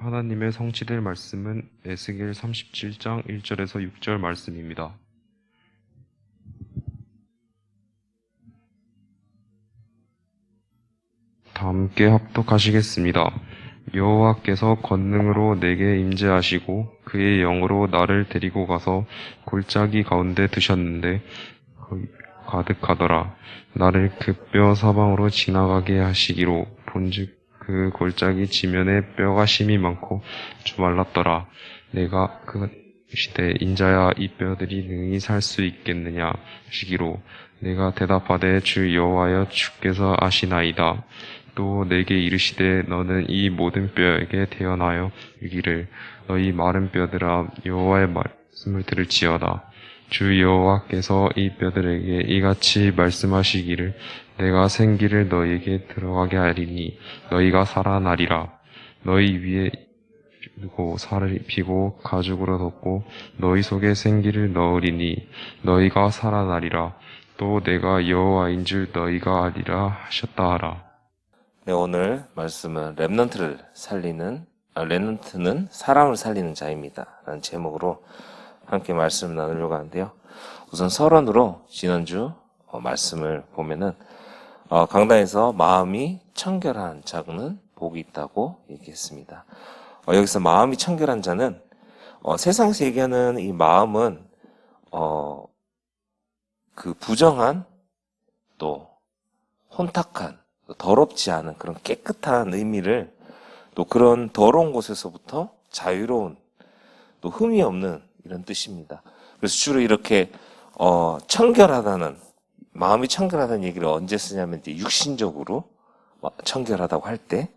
하나님의 성취될 말씀은 에스겔 37장 1절에서 6절 말씀입니다. 다 함께 합독하시겠습니다. 여호와께서 권능으로 내게 임재하시고 그의 영으로 나를 데리고 가서 골짜기 가운데 두셨는데 가득하더라. 나를 그 뼈 사방으로 지나가게 하시기로 본즉 그 골짜기 지면에 뼈가 심이 많고 주말랐더라. 내가 그 시대 인자야 이 뼈들이 능히 살 수 있겠느냐 하시기로 내가 대답하되 주 여호와여 주께서 아시나이다. 또 내게 이르시되 너는 이 모든 뼈에게 대언하여 이르기를 너희 마른 뼈들아 여호와의 말씀을 들을지어다. 주 여호와께서 이 뼈들에게 이같이 말씀하시기를 내가 생기를 너희에게 들어가게 하리니 너희가 살아나리라. 너희 위에 두고 살을 입히고 가죽으로 덮고 너희 속에 생기를 넣으리니 너희가 살아나리라. 또 내가 여호와인 줄 너희가 아리라 하셨다 하라. 네, 오늘 말씀은 렘넌트는 사람을 살리는 자입니다 라는 제목으로 함께 말씀을 나누려고 하는데요. 우선 서론으로 지난주 말씀을 보면은 강단에서 마음이 청결한 자는 복이 있다고 얘기했습니다. 여기서 마음이 청결한 자는 세상에서 얘기하는 이 마음은 그 부정한 또 혼탁한 더럽지 않은 그런 깨끗한 의미를 또 그런 더러운 곳에서부터 자유로운 또 흠이 없는 이런 뜻입니다. 그래서 주로 이렇게 청결하다는 마음이 청결하다는 얘기를 언제 쓰냐면 이제 육신적으로 청결하다고 할 때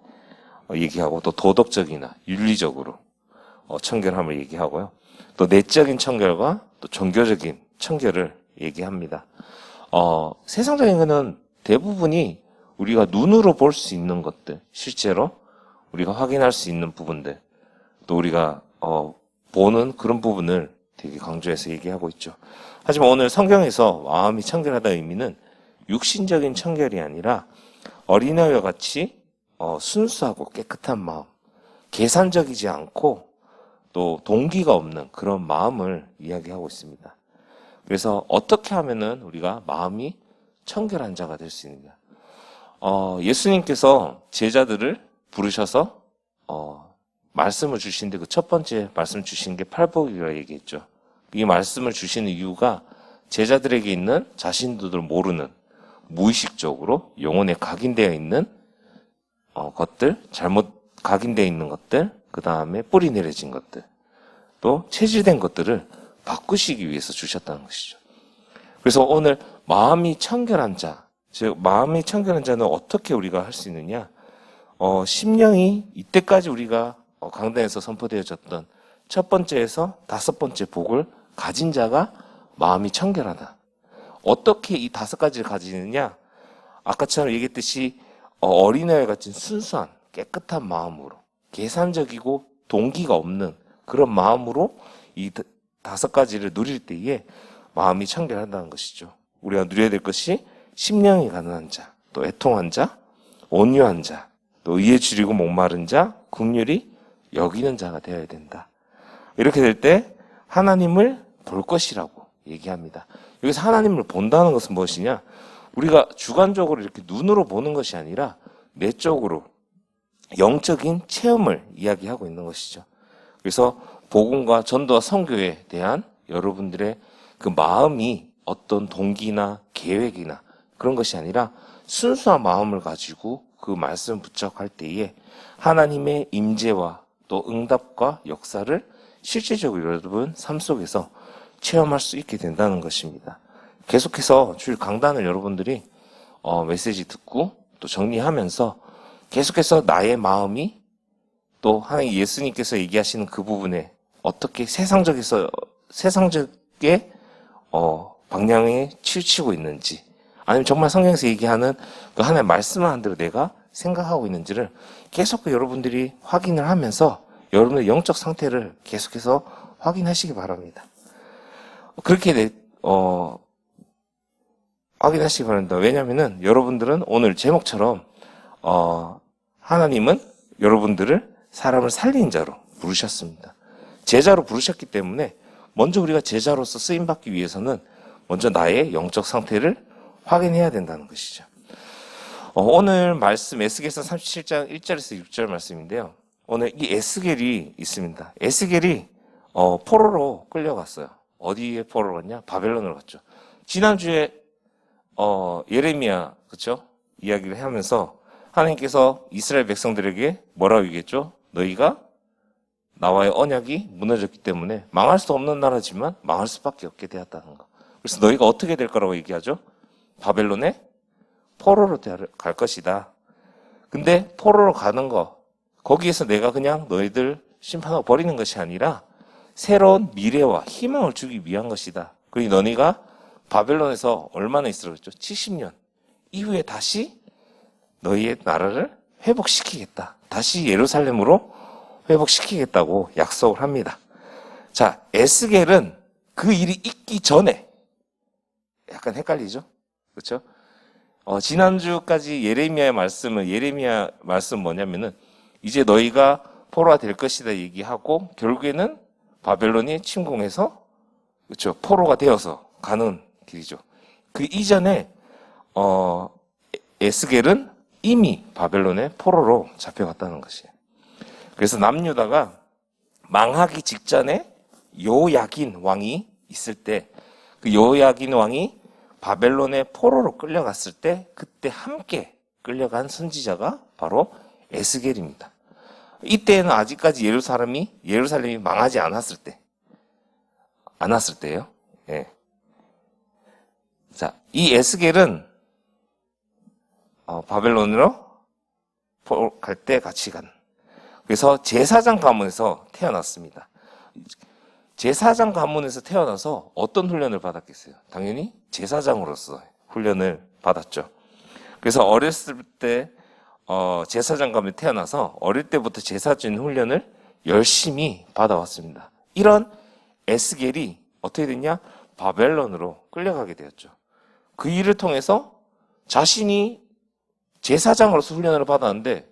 얘기하고 또 도덕적이나 윤리적으로 청결함을 얘기하고요. 또 내적인 청결과 또 종교적인 청결을 얘기합니다. 세상적인 거는 대부분이 우리가 눈으로 볼 수 있는 것들, 실제로 우리가 확인할 수 있는 부분들, 또 우리가 보는 그런 부분을 되게 강조해서 얘기하고 있죠. 하지만 오늘 성경에서 마음이 청결하다는 의미는 육신적인 청결이 아니라 어린아이와 같이 순수하고 깨끗한 마음, 계산적이지 않고 또 동기가 없는 그런 마음을 이야기하고 있습니다. 그래서 어떻게 하면은 우리가 마음이 청결한 자가 될 수 있느냐? 예수님께서 제자들을 부르셔서 말씀을 주시는데 그 첫 번째 말씀 주신 게 팔복이라고 얘기했죠. 이 말씀을 주시는 이유가 제자들에게 있는 자신들도 모르는 무의식적으로 영혼에 각인되어 있는 것들, 잘못 각인되어 있는 것들, 그 다음에 뿌리 내려진 것들, 또 체질된 것들을 바꾸시기 위해서 주셨다는 것이죠. 그래서 오늘 마음이 청결한 자, 즉 마음이 청결한 자는 어떻게 우리가 할 수 있느냐? 심령이 이때까지 우리가 강단에서 선포되어졌던 첫 번째에서 다섯 번째 복을 가진 자가 마음이 청결하다. 어떻게 이 다섯 가지를 가지느냐? 아까처럼 얘기했듯이 어린아이 같은 순수한 깨끗한 마음으로 계산적이고 동기가 없는 그런 마음으로 이 다섯 가지를 누릴 때에 마음이 청결한다는 것이죠. 우리가 누려야 될 것이 심령이 가난한 자, 또 애통한 자, 온유한 자, 또 의에 줄이고 목마른 자, 긍휼히 여기는 자가 되어야 된다. 이렇게 될 때 하나님을 볼 것이라고 얘기합니다. 여기서 하나님을 본다는 것은 무엇이냐? 우리가 주관적으로 이렇게 눈으로 보는 것이 아니라 내적으로 영적인 체험을 이야기하고 있는 것이죠. 그래서 복음과 전도와 선교에 대한 여러분들의 그 마음이 어떤 동기나 계획이나 그런 것이 아니라 순수한 마음을 가지고 그 말씀을 붙잡할 때에 하나님의 임재와 또 응답과 역사를 실제적으로 여러분 삶 속에서 체험할 수 있게 된다는 것입니다. 계속해서 주일 강단을 여러분들이 메시지 듣고 또 정리하면서 계속해서 나의 마음이 또 하나님 예수님께서 얘기하시는 그 부분에 어떻게 세상적의 방향에 치우치고 있는지, 아니면 정말 성경에서 얘기하는 그 하나님의 말씀을 한 대로 내가 생각하고 있는지를 계속 여러분들이 확인을 하면서 여러분의 영적 상태를 계속해서 확인하시기 바랍니다. 그렇게 확인하시기 바랍니다. 왜냐하면은 여러분들은 오늘 제목처럼 하나님은 여러분들을 사람을 살린 자로 부르셨습니다. 제자로 부르셨기 때문에 먼저 우리가 제자로서 쓰임받기 위해서는 먼저 나의 영적 상태를 확인해야 된다는 것이죠. 오늘 말씀 에스겔서 37장 1절에서 6절 말씀인데요. 오늘 이 에스겔이 있습니다. 에스겔이 포로로 끌려갔어요. 어디에 포로로 갔냐? 바벨론으로 갔죠. 지난주에 예레미야 그렇죠? 이야기를 하면서 하나님께서 이스라엘 백성들에게 뭐라고 얘기했죠? 너희가 나와의 언약이 무너졌기 때문에 망할 수 없는 나라지만 망할 수밖에 없게 되었다는 거. 그래서 너희가 어떻게 될 거라고 얘기하죠? 바벨론에 포로로 갈 것이다. 근데 포로로 가는 거 거기에서 내가 그냥 너희들 심판하고 버리는 것이 아니라 새로운 미래와 희망을 주기 위한 것이다. 그리고 너희가 바벨론에서 얼마나 있으라고 70년 이후에 다시 너희의 나라를 회복시키겠다. 다시 예루살렘으로 회복시키겠다고 약속을 합니다. 자, 에스겔은 그 일이 있기 전에 약간 헷갈리죠? 그렇죠? 지난주까지 예레미야 말씀 뭐냐면은 이제 너희가 포로가 될 것이다 얘기하고 결국에는 바벨론이 침공해서 그렇죠? 포로가 되어서 가는 길이죠. 그 이전에 에스겔은 이미 바벨론의 포로로 잡혀갔다는 것이에요. 그래서 남유다가 망하기 직전에 요야긴 왕이 있을 때 그 요야긴 왕이 바벨론의 포로로 끌려갔을 때 그때 함께 끌려간 선지자가 바로 에스겔입니다. 이때는 아직까지 예루살렘이 망하지 않았을 때예요. 예. 자, 이 에스겔은 바벨론으로 갈 때 같이 간. 그래서 제사장 가문에서 태어났습니다. 제사장 가문에서 태어나서 어떤 훈련을 받았겠어요? 당연히 제사장으로서 훈련을 받았죠. 그래서 어렸을 때 제사장 가문에 태어나서 어릴 때부터 제사진 훈련을 열심히 받아왔습니다. 이런 에스겔이 어떻게 됐냐? 바벨론으로 끌려가게 되었죠. 그 일을 통해서 자신이 제사장으로서 훈련을 받았는데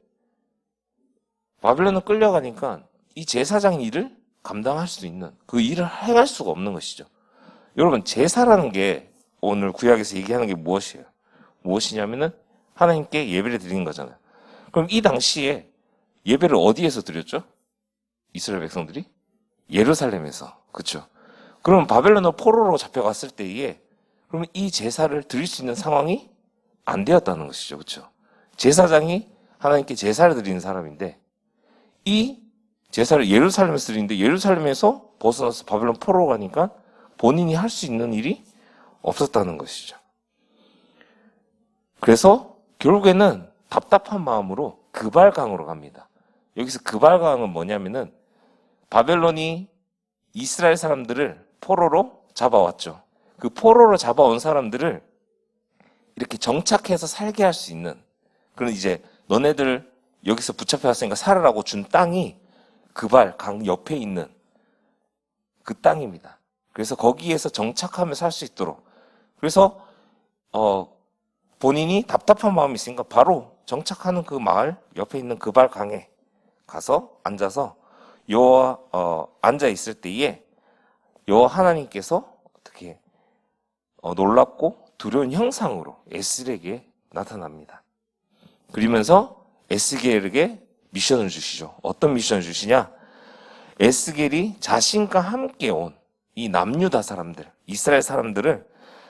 바벨론으로 끌려가니까 이 제사장 일을 감당할 수 있는 그 일을 행할 수가 없는 것이죠. 여러분, 제사라는 게 오늘 구약에서 얘기하는 게 무엇이에요? 무엇이냐면은 하나님께 예배를 드리는 거잖아요. 그럼 이 당시에 예배를 어디에서 드렸죠? 이스라엘 백성들이? 예루살렘에서. 그렇죠? 그럼 바벨론으로 포로로 잡혀갔을 때에 그러면 이 제사를 드릴 수 있는 상황이 안 되었다는 것이죠. 그렇죠? 제사장이 하나님께 제사를 드리는 사람인데 이 제사를 예루살렘에서 드리는데 예루살렘에서 벗어나서 바벨론 포로로 가니까 본인이 할 수 있는 일이 없었다는 것이죠. 그래서 결국에는 답답한 마음으로 그발강으로 갑니다. 여기서 그발강은 뭐냐면은 바벨론이 이스라엘 사람들을 포로로 잡아왔죠. 그 포로로 잡아온 사람들을 이렇게 정착해서 살게 할 수 있는 그런 이제 너네들 여기서 붙잡혀 왔으니까 살으라고 준 땅이 그발 강 옆에 있는 그 땅입니다. 그래서 거기에서 정착하며 살 수 있도록 그래서 본인이 답답한 마음이 있으니까 바로 정착하는 그 마을 옆에 있는 그발 강에 가서 앉아서 여호와 앉아 있을 때에 여호와 하나님께서 어떻게 놀랍고 두려운 형상으로 에스겔에게 나타납니다. 그러면서 에스겔에게 미션을 주시죠. 어떤 미션을 주시냐? 에스겔이 자신과 함께 온 이 남유다 사람들, 이스라엘 사람들을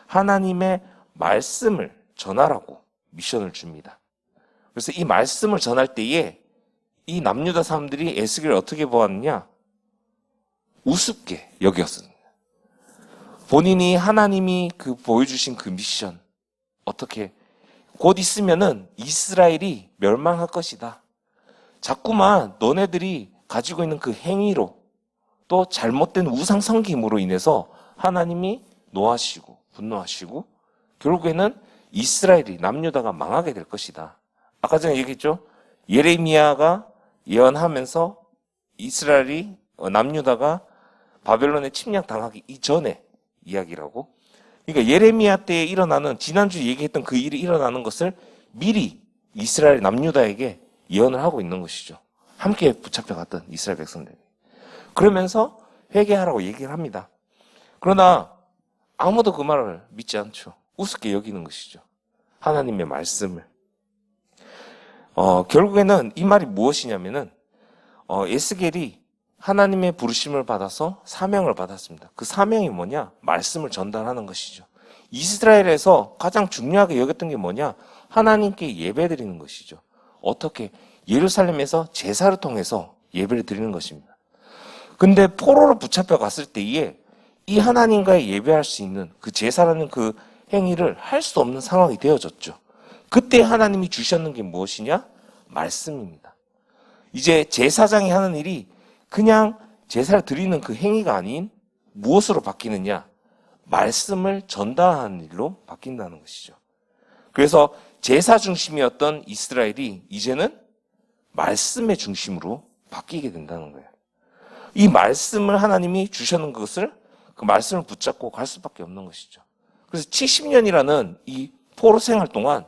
하나님의 말씀을 전하라고 미션을 줍니다. 그래서 이 말씀을 전할 때에 이 남유다 사람들이 에스겔을 어떻게 보았느냐? 우습게 여겼습니다. 본인이 하나님이 보여주신 그 미션, 어떻게 곧 있으면은 이스라엘이 멸망할 것이다. 자꾸만 너네들이 가지고 있는 그 행위로 또 잘못된 우상 섬김으로 인해서 하나님이 노하시고 분노하시고 결국에는 이스라엘이 남유다가 망하게 될 것이다. 아까 전에 얘기했죠. 예레미야가 예언하면서 이스라엘이 남유다가 바벨론에 침략당하기 이전에 이야기라고. 그러니까 예레미야 때에 일어나는 지난주 얘기했던 그 일이 일어나는 것을 미리 이스라엘 남유다에게 예언을 하고 있는 것이죠. 함께 붙잡혀갔던 이스라엘 백성들. 그러면서 회개하라고 얘기를 합니다. 그러나 아무도 그 말을 믿지 않죠. 우습게 여기는 것이죠. 하나님의 말씀을. 결국에는 이 말이 무엇이냐면은 에스겔이 하나님의 부르심을 받아서 사명을 받았습니다. 그 사명이 뭐냐? 말씀을 전달하는 것이죠. 이스라엘에서 가장 중요하게 여겼던 게 뭐냐? 하나님께 예배드리는 것이죠. 어떻게? 예루살렘에서 제사를 통해서 예배를 드리는 것입니다. 근데 포로로 붙잡혀 갔을 때에 이 하나님과의 예배할 수 있는 그 제사라는 그 행위를 할 수 없는 상황이 되어졌죠. 그때 하나님이 주셨는 게 무엇이냐? 말씀입니다. 이제 제사장이 하는 일이 그냥 제사를 드리는 그 행위가 아닌 무엇으로 바뀌느냐? 말씀을 전달하는 일로 바뀐다는 것이죠. 그래서 제사 중심이었던 이스라엘이 이제는 말씀의 중심으로 바뀌게 된다는 거예요. 이 말씀을 하나님이 주셨는 것을 그 말씀을 붙잡고 갈 수밖에 없는 것이죠. 그래서 70년이라는 이 포로 생활 동안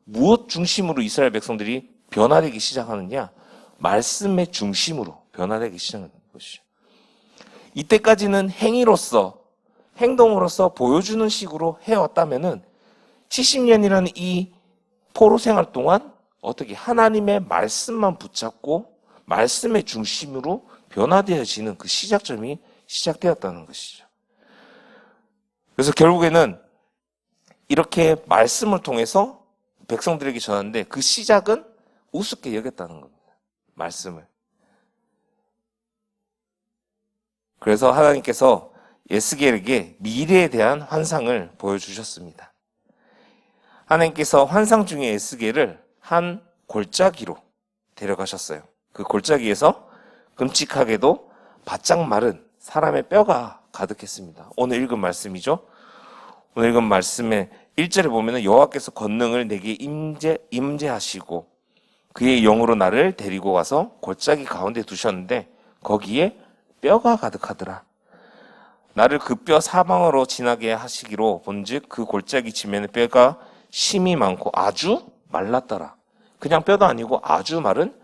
무엇 중심으로 이스라엘 백성들이 변화되기 시작하느냐? 말씀의 중심으로 변화되기 시작하는 것이죠. 이때까지는 행위로서, 행동으로서 보여주는 식으로 해왔다면은 70년이라는 이 포로 생활 동안 어떻게 하나님의 말씀만 붙잡고 말씀의 중심으로 변화되어지는 그 시작점이 시작되었다는 것이죠. 그래서 결국에는 이렇게 말씀을 통해서 백성들에게 전하는데 그 시작은 우습게 여겼다는 겁니다. 말씀을. 그래서 하나님께서 에스겔에게 미래에 대한 환상을 보여주셨습니다. 하나님께서 환상 중에 에스겔을 한 골짜기로 데려가셨어요. 그 골짜기에서 끔찍하게도 바짝 마른 사람의 뼈가 가득했습니다. 오늘 읽은 말씀이죠. 오늘 읽은 말씀의 1절에 보면은 여호와께서 권능을 내게 임재하시고 그의 영으로 나를 데리고 가서 골짜기 가운데 두셨는데 거기에 뼈가 가득하더라. 나를 그 뼈 사방으로 지나게 하시기로 본즉 그 골짜기 지면에 뼈가 심이 많고 아주 말랐더라. 그냥 뼈도 아니고 아주 마른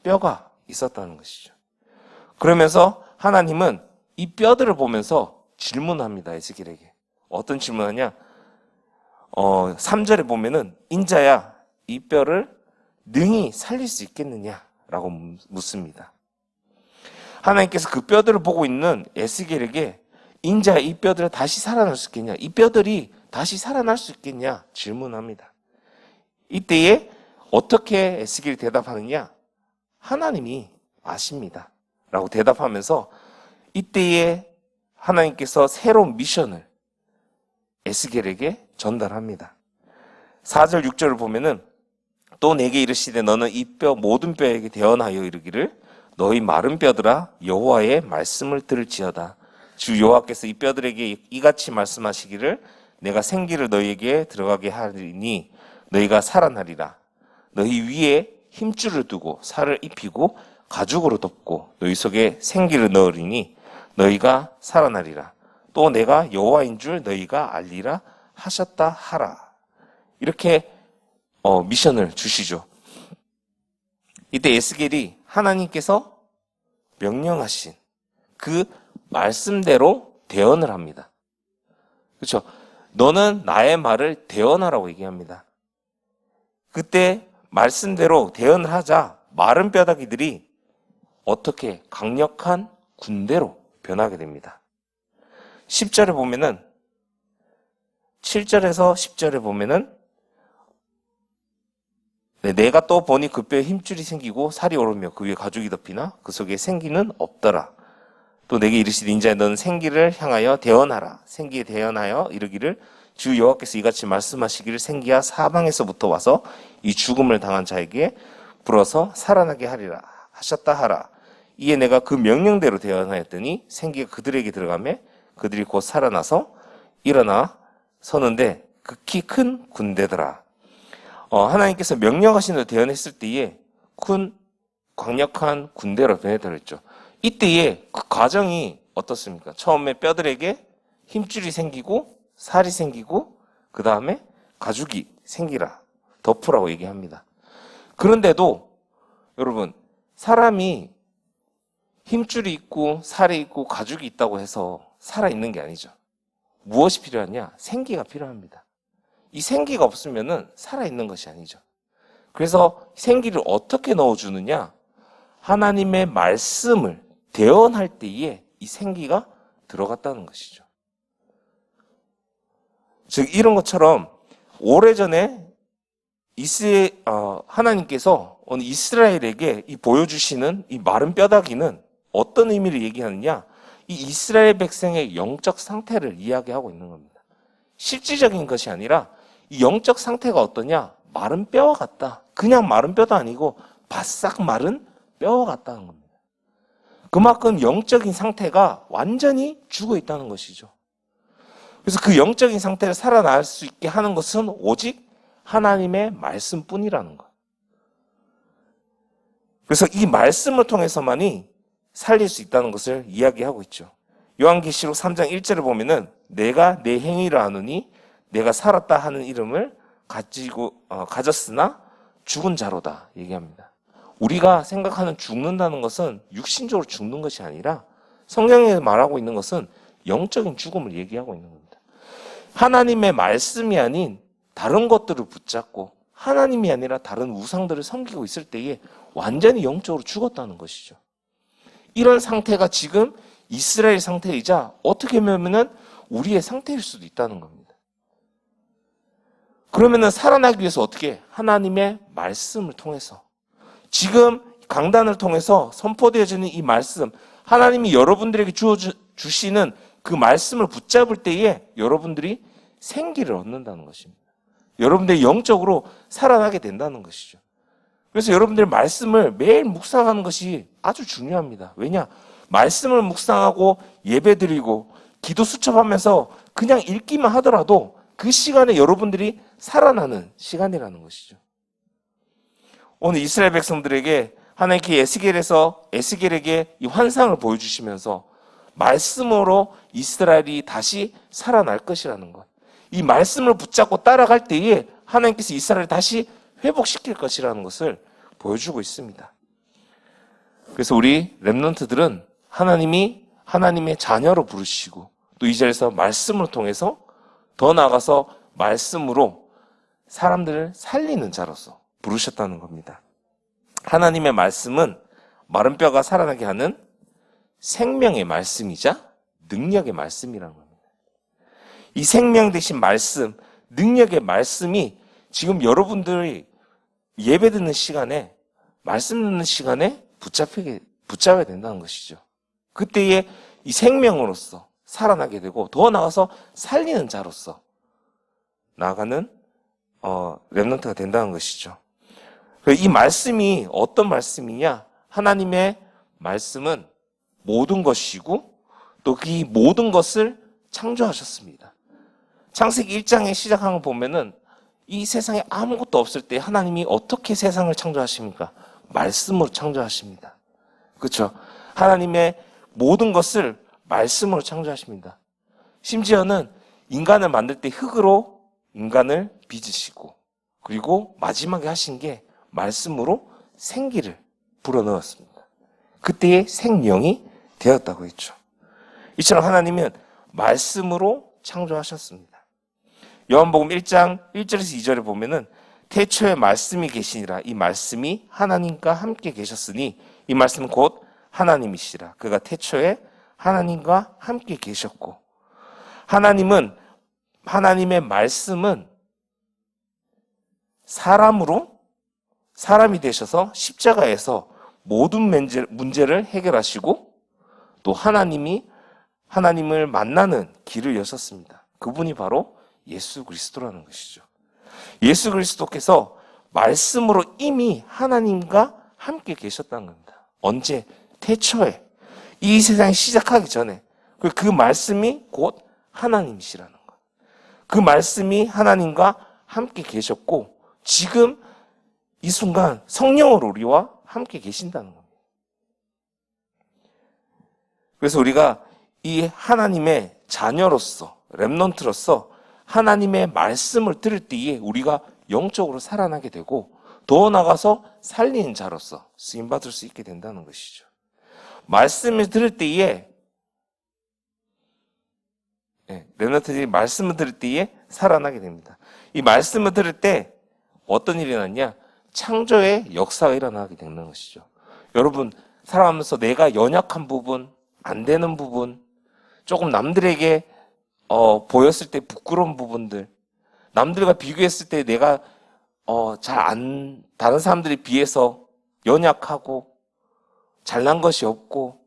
뼈가 있었다는 것이죠. 그러면서 하나님은 이 뼈들을 보면서 질문합니다. 에스겔에게. 어떤 질문하냐? 3절에 보면은 인자야 이 뼈를 능히 살릴 수 있겠느냐라고 묻습니다. 하나님께서 그 뼈들을 보고 있는 에스겔에게 인자야 이 뼈들을 다시 살아날 수 있겠냐? 이 뼈들이 다시 살아날 수 있겠냐? 질문합니다. 이때에 어떻게 에스겔이 대답하느냐? 하나님이 아십니다. 라고 대답하면서 이때에 하나님께서 새로운 미션을 에스겔에게 전달합니다. 4절, 6절을 보면은 또 내게 이르시되 너는 이 뼈 모든 뼈에게 대언하여 이르기를 너희 마른 뼈들아 여호와의 말씀을 들을지어다. 주 여호와께서 이 뼈들에게 이같이 말씀하시기를 내가 생기를 너희에게 들어가게 하리니 너희가 살아나리라. 너희 위에 힘줄을 두고 살을 입히고 가죽으로 덮고 너희 속에 생기를 넣으리니 너희가 살아나리라. 또 내가 여호와인 줄 너희가 알리라 하셨다 하라. 이렇게 미션을 주시죠. 이때 에스겔이 하나님께서 명령하신 그 말씀대로 대언을 합니다. 그렇죠? 너는 나의 말을 대언하라고 얘기합니다. 그때 말씀대로 대언을 하자 마른 뼈다귀들이 어떻게 강력한 군대로 변하게 됩니다. 10절에 보면은 7절에서 10절에 보면은 내가 또 보니 그 뼈에 힘줄이 생기고 살이 오르며 그 위에 가죽이 덮이나 그 속에 생기는 없더라. 또 내게 이르시되 인자야 너는 생기를 향하여 대언하라. 생기에 대언하여 이르기를 주 여호와께서 이같이 말씀하시기를 생기야 사방에서부터 와서 이 죽음을 당한 자에게 불어서 살아나게 하리라 하셨다 하라. 이에 내가 그 명령대로 대언하였더니 생기가 그들에게 들어가매 그들이 곧 살아나서 일어나 서는데 극히 큰 군대더라. 하나님께서 명령하신 대로 대언했을 때에 큰 강력한 군대로 변해버렸죠. 이때에 그 과정이 어떻습니까? 처음에 뼈들에게 힘줄이 생기고 살이 생기고 그 다음에 가죽이 생기라 덮으라고 얘기합니다. 그런데도 여러분 사람이 힘줄이 있고 살이 있고 가죽이 있다고 해서 살아있는 게 아니죠. 무엇이 필요하냐? 생기가 필요합니다. 이 생기가 없으면은 살아있는 것이 아니죠. 그래서 생기를 어떻게 넣어주느냐? 하나님의 말씀을 대언할 때에 이 생기가 들어갔다는 것이죠. 즉 이런 것처럼 오래전에 하나님께서 오늘 이스라엘에게 이 보여주시는 이 마른 뼈다귀는 어떤 의미를 얘기하느냐? 이 이스라엘 백성의 영적 상태를 이야기하고 있는 겁니다. 실질적인 것이 아니라 이 영적 상태가 어떠냐? 마른 뼈와 같다. 그냥 마른 뼈도 아니고 바싹 마른 뼈와 같다는 겁니다. 그만큼 영적인 상태가 완전히 죽어 있다는 것이죠. 그래서 그 영적인 상태를 살아날 수 있게 하는 것은 오직 하나님의 말씀뿐이라는 것. 그래서 이 말씀을 통해서만이 살릴 수 있다는 것을 이야기하고 있죠. 요한계시록 3장 1절을 보면은 내가 내 행위를 아느니 내가 살았다 하는 이름을 가졌으나 죽은 자로다 얘기합니다. 우리가 생각하는 죽는다는 것은 육신적으로 죽는 것이 아니라 성경에 말하고 있는 것은 영적인 죽음을 얘기하고 있는 겁니다. 하나님의 말씀이 아닌 다른 것들을 붙잡고 하나님이 아니라 다른 우상들을 섬기고 있을 때에 완전히 영적으로 죽었다는 것이죠. 이런 상태가 지금 이스라엘 상태이자 어떻게 보면 우리의 상태일 수도 있다는 겁니다. 그러면은 살아나기 위해서 어떻게? 하나님의 말씀을 통해서 지금 강단을 통해서 선포되어지는 이 말씀, 하나님이 여러분들에게 주시는 그 말씀을 붙잡을 때에 여러분들이 생기를 얻는다는 것입니다. 여러분들이 영적으로 살아나게 된다는 것이죠. 그래서 여러분들의 말씀을 매일 묵상하는 것이 아주 중요합니다. 왜냐? 말씀을 묵상하고 예배드리고 기도 수첩하면서 그냥 읽기만 하더라도 그 시간에 여러분들이 살아나는 시간이라는 것이죠. 오늘 이스라엘 백성들에게 하나님께 에스겔에게 이 환상을 보여주시면서 말씀으로 이스라엘이 다시 살아날 것이라는 것. 이 말씀을 붙잡고 따라갈 때에 하나님께서 이스라엘을 다시 회복시킬 것이라는 것을 보여주고 있습니다. 그래서 우리 렘넌트들은 하나님이 하나님의 자녀로 부르시고 또 이 자리에서 말씀을 통해서 더 나아가서 말씀으로 사람들을 살리는 자로서 부르셨다는 겁니다. 하나님의 말씀은 마른 뼈가 살아나게 하는 생명의 말씀이자 능력의 말씀이라는 겁니다. 이 생명 대신 말씀, 능력의 말씀이 지금 여러분들이 예배 듣는 시간에, 말씀 듣는 시간에 붙잡아야 된다는 것이죠. 그때에 이 생명으로서 살아나게 되고 더 나아가서 살리는 자로서 나아가는 렘넌트가 된다는 것이죠. 이 말씀이 어떤 말씀이냐? 하나님의 말씀은 모든 것이고 또 그 모든 것을 창조하셨습니다. 창세기 1장에 시작한 거 보면은 이 세상에 아무것도 없을 때 하나님이 어떻게 세상을 창조하십니까? 말씀으로 창조하십니다. 그렇죠? 하나님의 모든 것을 말씀으로 창조하십니다. 심지어는 인간을 만들 때 흙으로 인간을 빚으시고 그리고 마지막에 하신 게 말씀으로 생기를 불어넣었습니다. 그때의 생명이 되었다고 했죠. 이처럼 하나님은 말씀으로 창조하셨습니다. 요한복음 1장 1절에서 2절에 보면은 태초에 말씀이 계시니라. 이 말씀이 하나님과 함께 계셨으니 이 말씀은 곧 하나님이시라. 그가 태초에 하나님과 함께 계셨고 하나님의 말씀은 사람이 되셔서 십자가에서 모든 문제를 해결하시고 또 하나님을 만나는 길을 여셨습니다. 그분이 바로 예수 그리스도라는 것이죠. 예수 그리스도께서 말씀으로 이미 하나님과 함께 계셨다는 겁니다. 언제? 태초에. 이 세상이 시작하기 전에. 그 말씀이 곧 하나님이시라는 것. 그 말씀이 하나님과 함께 계셨고 지금 이 순간 성령으로 우리와 함께 계신다는 겁니다. 그래서 우리가 이 하나님의 자녀로서 렘넌트로서 하나님의 말씀을 들을 때에 우리가 영적으로 살아나게 되고 더 나아가서 살리는 자로서 쓰임받을 수 있게 된다는 것이죠. 말씀을 들을 때에 렘넌트들이 말씀을 들을 때에 살아나게 됩니다. 이 말씀을 들을 때 어떤 일이 일어났냐? 창조의 역사가 일어나게 되는 것이죠. 여러분, 살아가면서 내가 연약한 부분, 안 되는 부분, 조금 남들에게 보였을 때 부끄러운 부분들, 남들과 비교했을 때 내가 다른 사람들에 비해서 연약하고 잘난 것이 없고,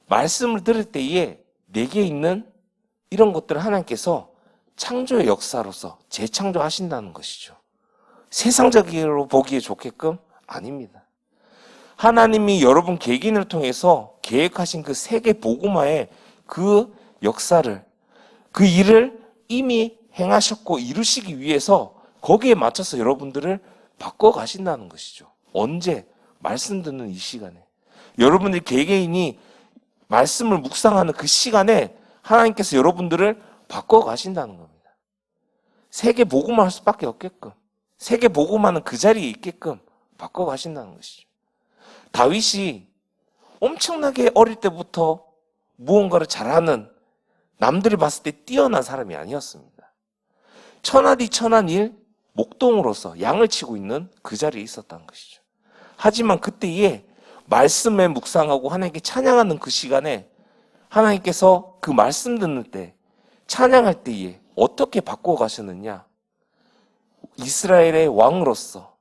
말씀을 들을 때에 내게 있는 이런 것들을 하나님께서 창조의 역사로서 재창조하신다는 것이죠. 세상적으로 보기에 좋게끔 아닙니다. 하나님이 여러분 개개인을 통해서 계획하신 그 세계 복음화의 그 역사를, 그 일을 이미 행하셨고 이루시기 위해서 거기에 맞춰서 여러분들을 바꿔가신다는 것이죠. 언제? 말씀 듣는 이 시간에. 여러분들 개개인이 말씀을 묵상하는 그 시간에 하나님께서 여러분들을 바꿔가신다는 겁니다. 세계 복음화할 수밖에 없게끔, 세계 복음화는 그 자리에 있게끔 바꿔가신다는 것이죠. 다윗이 엄청나게 어릴 때부터 무언가를 잘하는, 남들이 봤을 때 뛰어난 사람이 아니었습니다. 천하디 천한일 목동으로서 양을 치고 있는 그 자리에 있었다는 것이죠. 하지만 그때에 말씀에 묵상하고 하나님께 찬양하는 그 시간에 하나님께서 그 말씀 듣는 때, 찬양할 때에 어떻게 바꿔가셨느냐? 이스라엘의 왕으로서,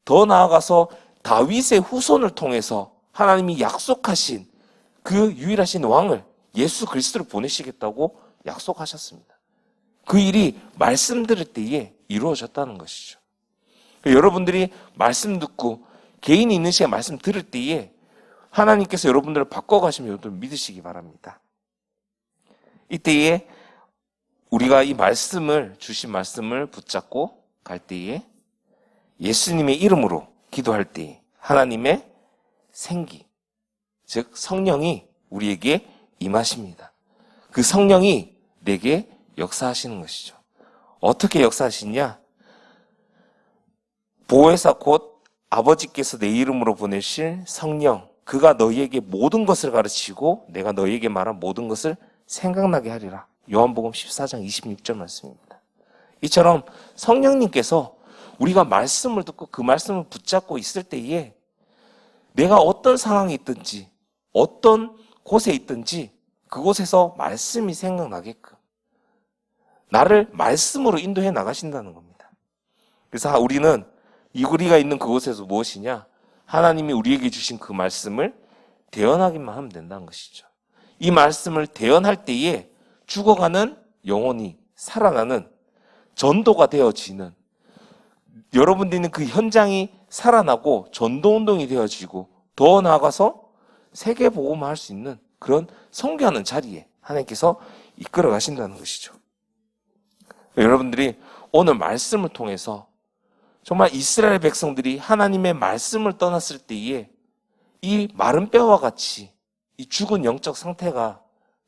더 나아가서 다윗의 후손을 통해서 하나님이 약속하신 그 유일하신 왕을, 예수 그리스도를 보내시겠다고 약속하셨습니다. 그 일이 말씀 들을 때에 이루어졌다는 것이죠. 여러분들이 말씀 듣고 개인이 있는 시간 말씀 들을 때에 하나님께서 여러분들을 바꿔가시면 여러분들 믿으시기 바랍니다. 이때에 우리가 이 말씀을, 주신 말씀을 붙잡고 갈 때에 예수님의 이름으로 기도할 때에 하나님의 생기, 즉 성령이 우리에게 임하십니다. 그 성령이 내게 역사하시는 것이죠. 어떻게 역사하시냐? 보혜사 곧 아버지께서 내 이름으로 보내실 성령, 그가 너희에게 모든 것을 가르치고 내가 너희에게 말한 모든 것을 생각나게 하리라. 요한복음 14장 26절 말씀입니다. 이처럼 성령님께서 우리가 말씀을 듣고 그 말씀을 붙잡고 있을 때에 내가 어떤 상황에 있든지 어떤 곳에 있든지 그곳에서 말씀이 생각나게끔 나를 말씀으로 인도해 나가신다는 겁니다. 그래서 우리는 우리가 있는 그곳에서 무엇이냐? 하나님이 우리에게 주신 그 말씀을 대언하기만 하면 된다는 것이죠. 이 말씀을 대언할 때에 죽어가는 영혼이 살아나는, 전도가 되어지는, 여러분들이 있는 그 현장이 살아나고 전도운동이 되어지고 더 나아가서 세계복음화 할 수 있는 그런 선교하는 자리에 하나님께서 이끌어 가신다는 것이죠. 여러분들이 오늘 말씀을 통해서 정말 이스라엘 백성들이 하나님의 말씀을 떠났을 때에 이 마른 뼈와 같이 이 죽은 영적 상태가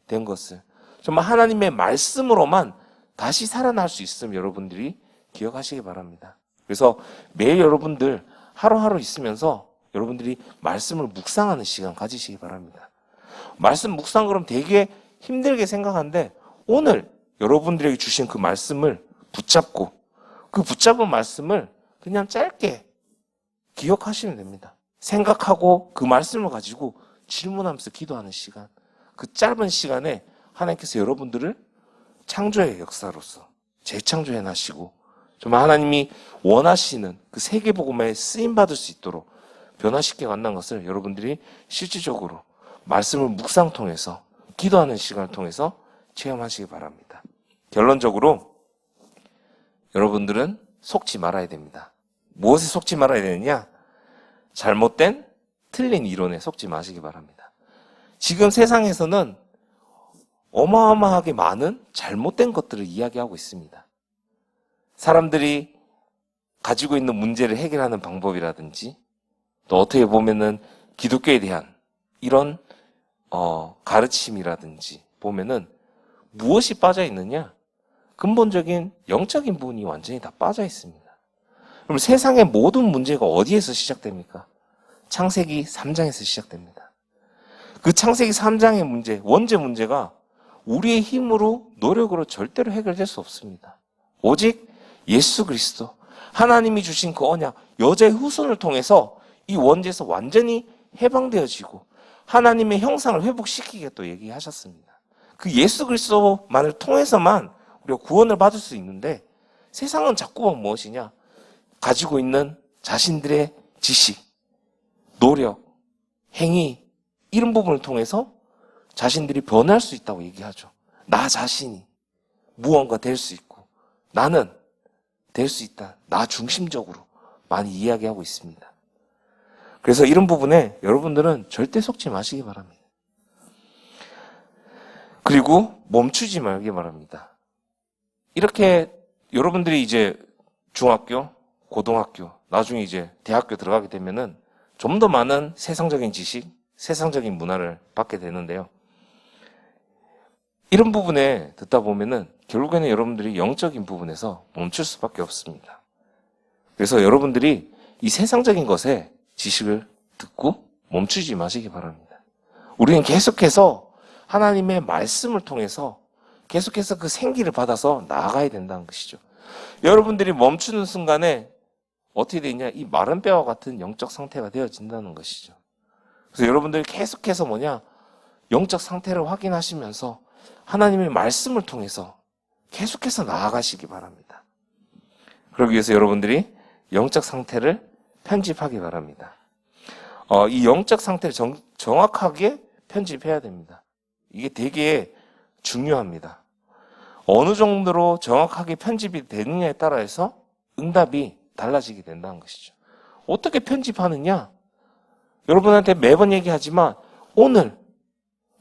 된 것을 정말 하나님의 말씀으로만 다시 살아날 수 있음을 여러분들이 기억하시기 바랍니다. 그래서 매일 여러분들 하루하루 있으면서 여러분들이 말씀을 묵상하는 시간 가지시기 바랍니다. 말씀 묵상 그럼 되게 힘들게 생각하는데 오늘 여러분들에게 주신 그 말씀을 붙잡고 그 붙잡은 말씀을 그냥 짧게 기억하시면 됩니다. 생각하고 그 말씀을 가지고 질문하면서 기도하는 시간, 그 짧은 시간에 하나님께서 여러분들을 창조의 역사로서 재창조해 나시고 정말 하나님이 원하시는 그 세계복음에 쓰임받을 수 있도록 변화시켜 간다는 것을 여러분들이 실질적으로 말씀을 묵상 통해서 기도하는 시간을 통해서 체험하시기 바랍니다. 결론적으로 여러분들은 속지 말아야 됩니다. 무엇에 속지 말아야 되느냐? 잘못된 틀린 이론에 속지 마시기 바랍니다. 지금 세상에서는 어마어마하게 많은 잘못된 것들을 이야기하고 있습니다. 사람들이 가지고 있는 문제를 해결하는 방법이라든지 또 어떻게 보면은 기독교에 대한 이런 가르침이라든지 보면은 무엇이 빠져 있느냐? 근본적인 영적인 부분이 완전히 다 빠져 있습니다. 그럼 세상의 모든 문제가 어디에서 시작됩니까? 창세기 3장에서 시작됩니다. 그 창세기 3장의 문제, 원죄 문제가 우리의 힘으로, 노력으로 절대로 해결될 수 없습니다. 오직 예수 그리스도, 하나님이 주신 그 언약, 여자의 후손을 통해서 이 원죄에서 완전히 해방되어지고 하나님의 형상을 회복시키게 또 얘기하셨습니다. 그 예수 그리스도만을 통해서만 우리가 구원을 받을 수 있는데, 세상은 자꾸만 무엇이냐? 가지고 있는 자신들의 지식, 노력, 행위, 이런 부분을 통해서 자신들이 변할 수 있다고 얘기하죠. 나 자신이 무언가 될 수 있고 나는 될 수 있다. 나 중심적으로 많이 이야기하고 있습니다. 그래서 이런 부분에 여러분들은 절대 속지 마시기 바랍니다. 그리고 멈추지 말기 바랍니다. 이렇게 여러분들이 이제 중학교, 고등학교, 나중에 이제 대학교 들어가게 되면은 좀 더 많은 세상적인 지식, 세상적인 문화를 받게 되는데요. 이런 부분에 듣다 보면은 결국에는 여러분들이 영적인 부분에서 멈출 수밖에 없습니다. 그래서 여러분들이 이 세상적인 것에 지식을 듣고 멈추지 마시기 바랍니다. 우리는 계속해서 하나님의 말씀을 통해서 계속해서 그 생기를 받아서 나아가야 된다는 것이죠. 여러분들이 멈추는 순간에 어떻게 되냐? 이 마른 뼈와 같은 영적 상태가 되어진다는 것이죠. 그래서 여러분들이 계속해서 영적 상태를 확인하시면서 하나님의 말씀을 통해서 계속해서 나아가시기 바랍니다. 그러기 위해서 여러분들이 영적 상태를 편집하기 바랍니다. 이 영적 상태를 정확하게 편집해야 됩니다. 이게 되게 중요합니다. 어느 정도로 정확하게 편집이 되느냐에 따라서 응답이 달라지게 된다는 것이죠. 어떻게 편집하느냐? 여러분한테 매번 얘기하지만 오늘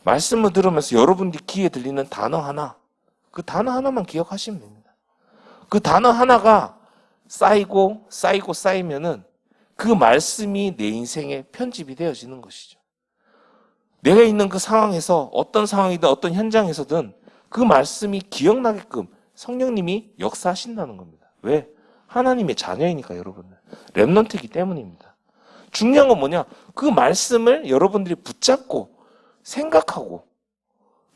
말씀을 들으면서 여러분들이 귀에 들리는 단어 하나, 그 단어 하나만 기억하시면 됩니다. 그 단어 하나가 쌓이면은 그 말씀이 내 인생에 편집이 되어지는 것이죠. 내가 있는 그 상황에서 어떤 상황이든 어떤 현장에서든 그 말씀이 기억나게끔 성령님이 역사하신다는 겁니다. 왜? 하나님의 자녀이니까 여러분들. 렘넌트이기 때문입니다. 중요한 건 뭐냐? 그 말씀을 여러분들이 붙잡고 생각하고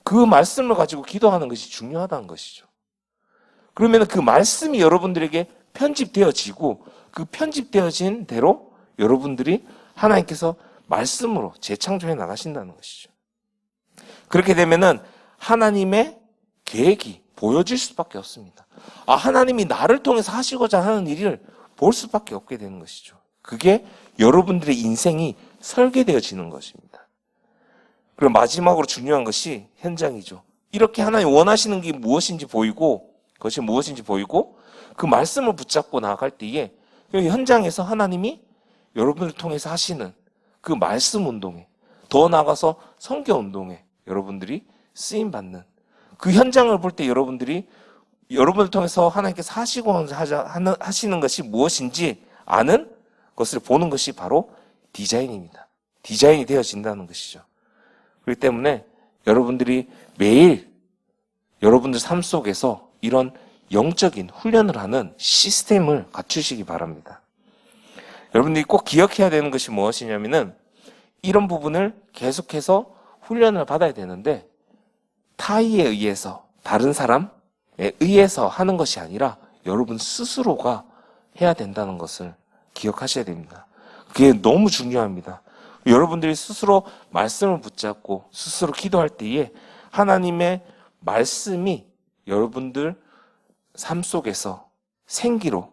그 말씀을 가지고 기도하는 것이 중요하다는 것이죠. 그러면 그 말씀이 여러분들에게 편집되어지고 그 편집되어진 대로 여러분들이 하나님께서 말씀으로 재창조해 나가신다는 것이죠. 그렇게 되면은 하나님의 계획이 보여질 수밖에 없습니다. 하나님이 나를 통해서 하시고자 하는 일을 볼 수밖에 없게 되는 것이죠. 그게 여러분들의 인생이 설계되어지는 것입니다. 그리고 마지막으로 중요한 것이 현장이죠. 이렇게 하나님 원하시는 게 무엇인지 보이고 그것이 무엇인지 보이고 그 말씀을 붙잡고 나아갈 때에 현장에서 하나님이 여러분을 통해서 하시는 그 말씀 운동에, 더 나아가서 선교 운동에 여러분들이 쓰임받는 그 현장을 볼 때 여러분들이 여러분을 통해서 하나님께서 하시는 것이 무엇인지 아는 것을 보는 것이 바로 디자인입니다. 디자인이 되어진다는 것이죠. 그렇기 때문에 여러분들이 매일 여러분들 삶 속에서 이런 영적인 훈련을 하는 시스템을 갖추시기 바랍니다. 여러분들이 꼭 기억해야 되는 것이 무엇이냐면은 이런 부분을 계속해서 훈련을 받아야 되는데 타의에 의해서 다른 사람에 의해서 하는 것이 아니라 여러분 스스로가 해야 된다는 것을 기억하셔야 됩니다. 그게 너무 중요합니다. 여러분들이 스스로 말씀을 붙잡고 스스로 기도할 때에 하나님의 말씀이 여러분들 삶 속에서 생기로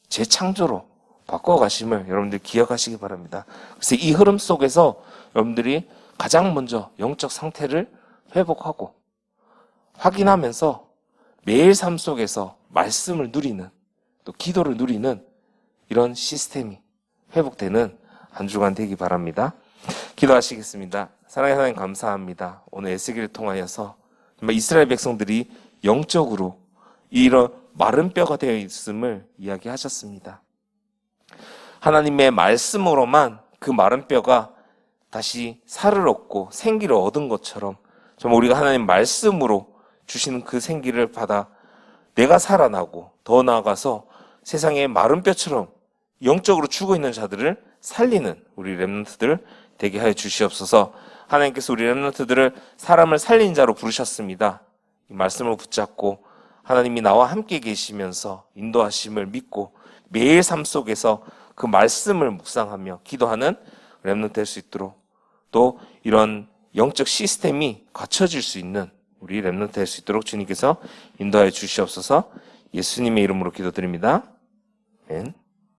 재창조로 바꿔가심을 여러분들이 기억하시기 바랍니다. 그래서 이 흐름 속에서 여러분들이 가장 먼저 영적 상태를 회복하고 확인하면서 매일 삶 속에서 말씀을 누리는 또 기도를 누리는 이런 시스템이 회복되는 한 주간 되기 바랍니다. 기도하시겠습니다. 사랑하는 하나님 감사합니다. 오늘 에스겔을 통하여서 정말 이스라엘 백성들이 영적으로 이런 마른 뼈가 되어 있음을 이야기하셨습니다. 하나님의 말씀으로만 그 마른 뼈가 다시 살을 얻고 생기를 얻은 것처럼 정말 우리가 하나님 말씀으로 주시는 그 생기를 받아 내가 살아나고 더 나아가서 세상의 마른 뼈처럼 영적으로 죽어 있는 자들을 살리는 우리 렘넌트들 되게 하여 주시옵소서. 하나님께서 우리 렘넌트들을 사람을 살린 자로 부르셨습니다. 이 말씀을 붙잡고 하나님이 나와 함께 계시면서 인도하심을 믿고 매일 삶 속에서 그 말씀을 묵상하며 기도하는 렘넌트 될 수 있도록, 또 이런 영적 시스템이 갖춰질 수 있는 우리 렘넌트 될 수 있도록 주님께서 인도하여 주시옵소서. 예수님의 이름으로 기도드립니다. 아멘.